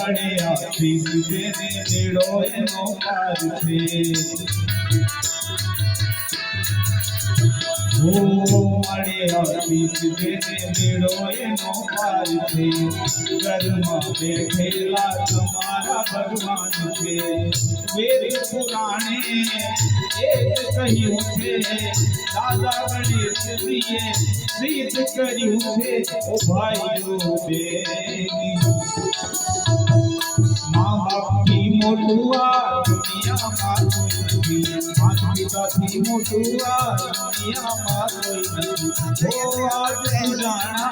મળે આશીષ જેને મેળો એનો પાર છે. મળે આશીષ જેને મેળો એનો પાર છે. ઘરમાં બેઠેલા તમારા ભગવાન છે. વેદ પુરાણે એક કહ્યું છે, દાદા ગણેશજીએ સિદ્ધ કર્યું છે. ઓ ભાઈઓ બેની माँ बाप की मोटुआ दुनिया मां कोई नहीं. माता पिता की मोटुआ दुनिया मां कोई नहीं. ओ आज जाना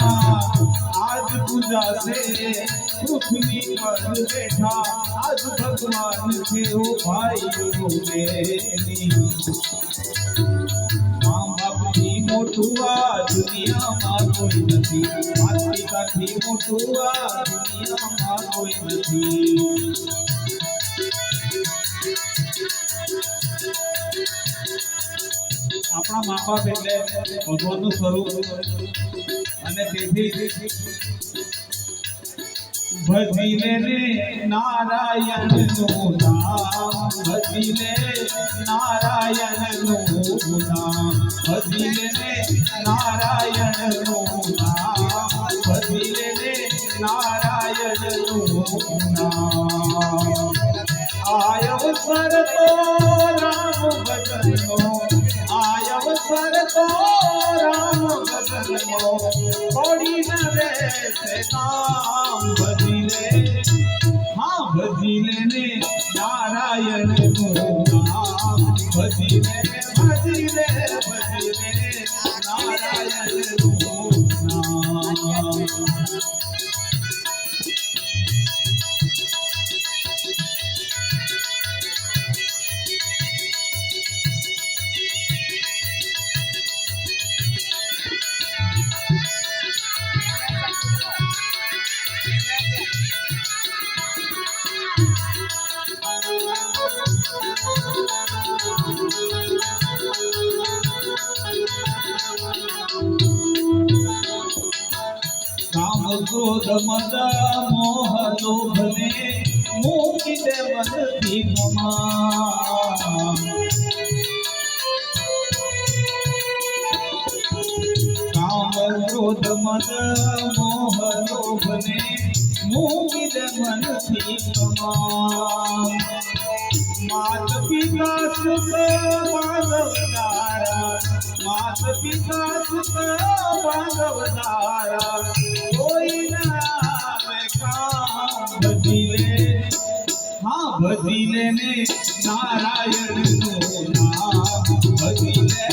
आज पूजा से पृथ्वी पर बैठा आज भगवान से. ओ भाइयों बेनी माँ बाप की मोटुआ दुनिया मां कोई नहीं. माता पिता की मोटुआ दुनिया मां कोई नहीं. આપણા મા બાપ એટલે ભગવાનનું સ્વરૂપ અને તેથી ભજીલે ને નારાયણનું નામ. ભજીલે નારાયણનું નામ. ભજીલે ને નારાયણનું નામ. ભજીલે ને નારાયણનું નામ. આયવસર તો રામ ભજનનો. આયવસર તો રામ ભજનનો. પડી ન રહેશે કામ. ભજીલે હા ભજીલે ને નારાયણનું નામ. ભજીલે ભજીલે ભજીલે નારાયણનું નામ. કામ ક્રોધ મદ મોહ લોભને મૂકી દે મનથી મમા. કામ ક્રોધ મદ મોહ લોભને મૂકી દે મનથી મમા. માત પિતા સુખ બાંધવદારા. માત પિતા સુખ બાંધવદારા. કોઈ નામે કામ. ભજીલે હા ભજીલે ને નારાયણનું નામ. ભજીલે